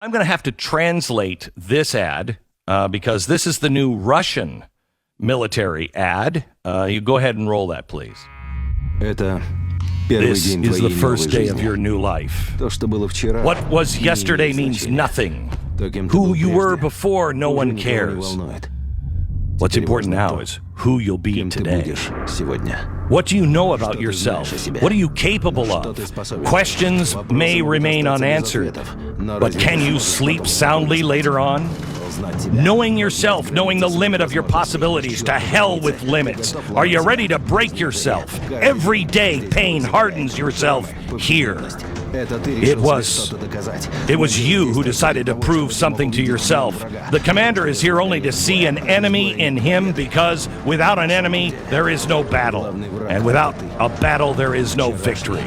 I'm going to have to translate this ad because this is the new Russian military ad. You go ahead and roll that, please. This is the first day of your new life. What was yesterday means nothing. Who you were before, no one cares. What's important now is who you'll be today. What do you know about yourself? What are you capable of? Questions may remain unanswered, but can you sleep soundly later on? Knowing yourself, knowing the limit of your possibilities, to hell with limits. Are you ready to break yourself? Every day pain hardens yourself here. It was you who decided to prove something to yourself. The commander is here only to see an enemy in him, because without an enemy, there is no battle. And without a battle, there is no victory.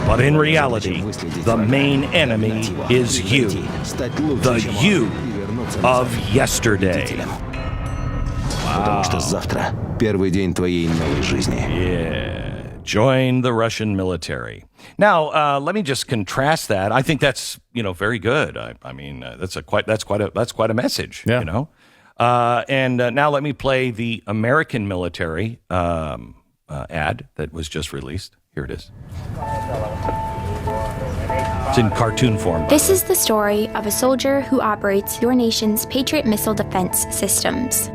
But in reality, the main enemy is you. The you of yesterday. Wow. Yeah. Join the Russian military. Now, let me just contrast that. I think that's, very good. I mean, that's quite a message. Yeah. And now let me play the American military ad that was just released. Here it is. It's in cartoon form. This is the story of a soldier who operates your nation's Patriot missile defense systems.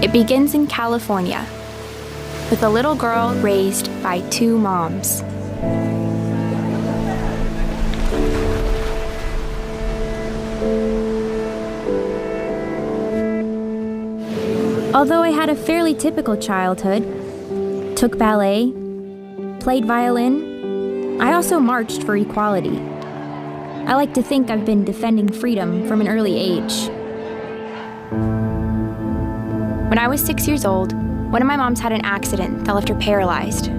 It begins in California with a little girl raised by two moms. Although I had a fairly typical childhood, took ballet, played violin, I also marched for equality. I like to think I've been defending freedom from an early age. When I was 6 years old, one of my moms had an accident that left her paralyzed.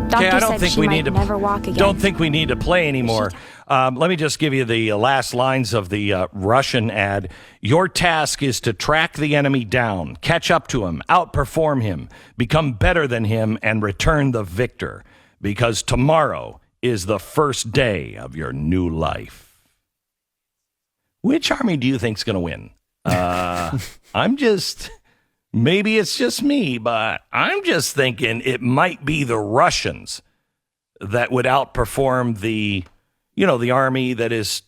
Doctor said she might never walk again. Don't think we need to play anymore. Let me just give you the last lines of the Russian ad. Your task is to track the enemy down, catch up to him, outperform him, become better than him, and return the victor. Because tomorrow is the first day of your new life. Which army do you think's going to win? Maybe it's just me, but I'm just thinking it might be the Russians that would outperform the army that is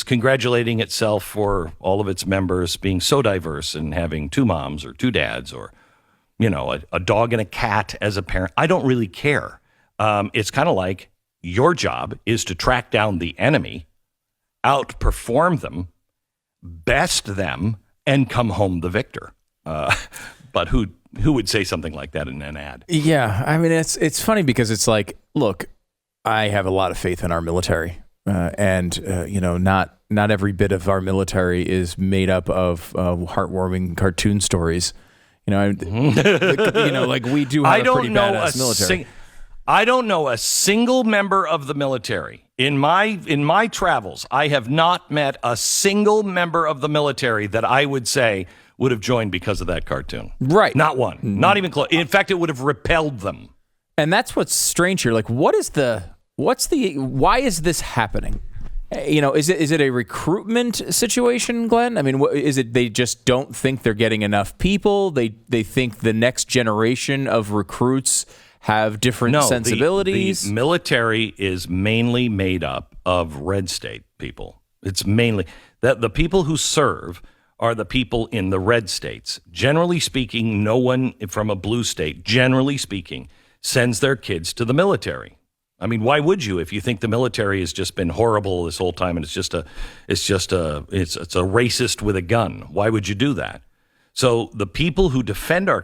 congratulating itself for all of its members being so diverse and having two moms or two dads or, a dog and a cat as a parent. I don't really care. It's kind of like your job is to track down the enemy, outperform them, best them, and come home the victor. But who would say something like that in an ad? Yeah, I mean, it's funny because it's like, look, I have a lot of faith in our military, and not every bit of our military is made up of heartwarming cartoon stories. Like we do have a pretty badass military. I don't know a single member of the military. In my travels, I have not met a single member of the military that I would say would have joined because of that cartoon. Right. Not one. Mm-hmm. Not even close. In fact, it would have repelled them. And that's what's strange here. Like, why is this happening? Is it a recruitment situation, Glenn? I mean, is it they just don't think they're getting enough people? They think the next generation of recruits have different sensibilities? The military is mainly made up of red state people. It's mainly that the people who serve are the people in the red states. Generally speaking, no one from a blue state, generally speaking, sends their kids to the military. I mean, why would you if you think the military has just been horrible this whole time and it's a racist with a gun? Why would you do that? So the people who defend our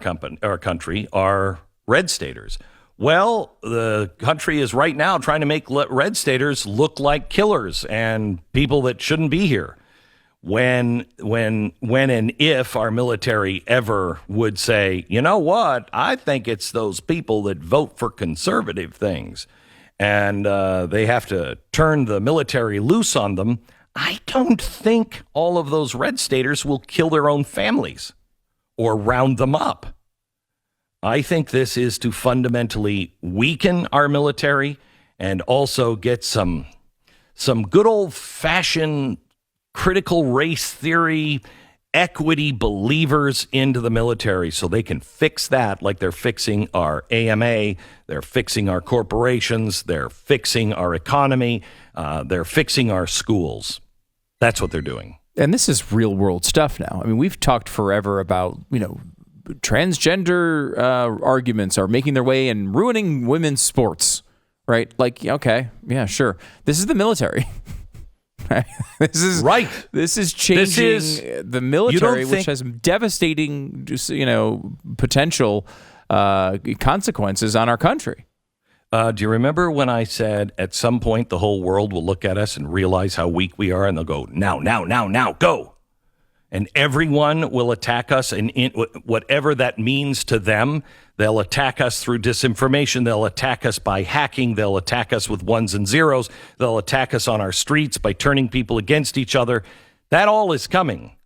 country are red staters. Well, the country is right now trying to make red staters look like killers and people that shouldn't be here. When and if our military ever would say, you know what, I think it's those people that vote for conservative things, and they have to turn the military loose on them, I don't think all of those red staters will kill their own families or round them up. I think this is to fundamentally weaken our military and also get some good old-fashioned critical race theory, equity believers into the military so they can fix that like they're fixing our AMA, they're fixing our corporations, they're fixing our economy, they're fixing our schools. That's what they're doing. And this is real world stuff now. I mean, we've talked forever about, transgender arguments are making their way and ruining women's sports, right? Like, okay, yeah, sure. This is the military. This is right. This is changing the military, which has devastating, potential consequences on our country. Do you remember when I said at some point the whole world will look at us and realize how weak we are, and they'll go, now, go. And everyone will attack us, and whatever that means to them, they'll attack us through disinformation. They'll attack us by hacking. They'll attack us with ones and zeros. They'll attack us on our streets by turning people against each other. That all is coming.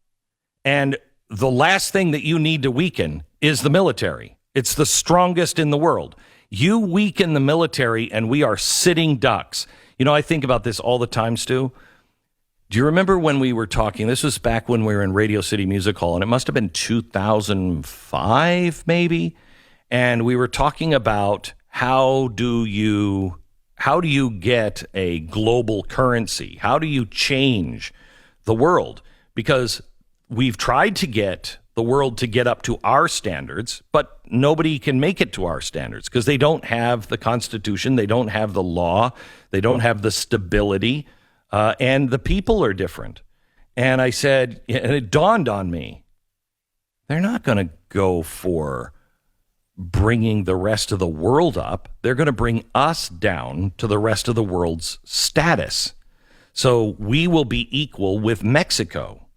And the last thing that you need to weaken is the military. It's the strongest in the world. You weaken the military, and we are sitting ducks. I think about this all the time, Stu. Do you remember when we were talking? This was back when we were in Radio City Music Hall, and it must have been 2005, maybe. And we were talking about how do you get a global currency? How do you change the world? Because we've tried to get the world to get up to our standards, but nobody can make it to our standards because they don't have the Constitution, they don't have the law, they don't have the stability. And the people are different. And I said, and it dawned on me, they're not going to go for bringing the rest of the world up. They're going to bring us down to the rest of the world's status. So we will be equal with Mexico.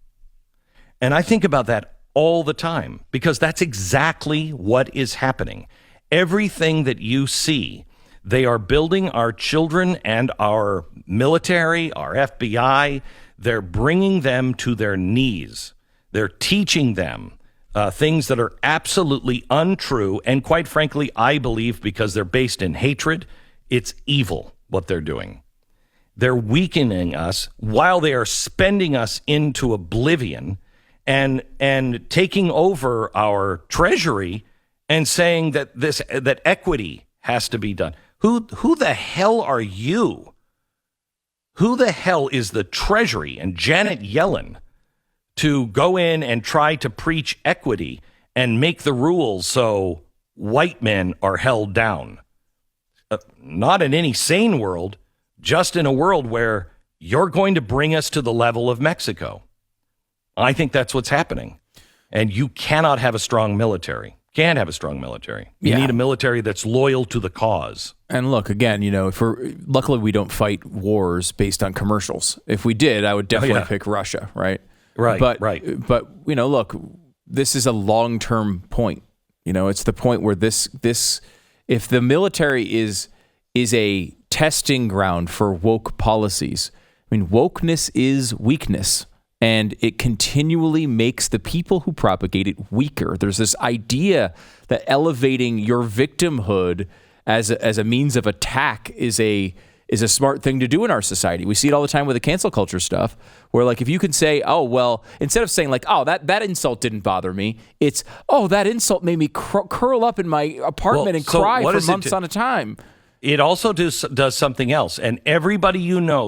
And I think about that all the time because that's exactly what is happening. Everything that you see, they are building our children and our military, our FBI. They're bringing them to their knees. They're teaching them things that are absolutely untrue. And quite frankly, I believe because they're based in hatred, it's evil what they're doing. They're weakening us while they are spending us into oblivion and taking over our treasury and saying that equity has to be done. Who the hell are you? Who the hell is the Treasury and Janet Yellen to go in and try to preach equity and make the rules so white men are held down? Not in any sane world, just in a world where you're going to bring us to the level of Mexico. I think that's what's happening. And you cannot have a strong military. Can't have a strong military. You need a military that's loyal to the cause. And look, again, luckily we don't fight wars based on commercials. If we did, I would definitely pick Russia, right? Right, right. But look, this is a long-term point. It's the point where this if the military is a testing ground for woke policies, wokeness is weakness. And it continually makes the people who propagate it weaker. There's this idea that elevating your victimhood as a means of attack is a smart thing to do in our society. We see it all the time with the cancel culture stuff, where if you can say, oh, well, instead of saying that insult didn't bother me, it's, oh, that insult made me curl up in my apartment and cry for months on a time. It also does something else. And everybody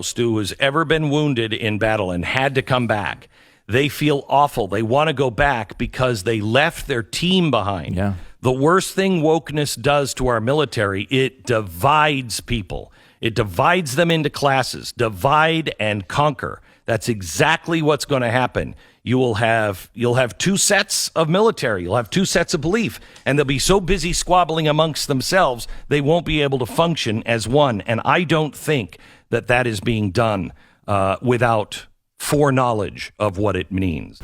Stu, who's ever been wounded in battle and had to come back, they feel awful. They want to go back because they left their team behind. Yeah. The worst thing wokeness does to our military, it divides people. It divides them into classes. Divide and conquer. That's exactly what's going to happen. You'll have two sets of military. You'll have two sets of belief, and they'll be so busy squabbling amongst themselves, they won't be able to function as one. And I don't think that is being done without foreknowledge of what it means.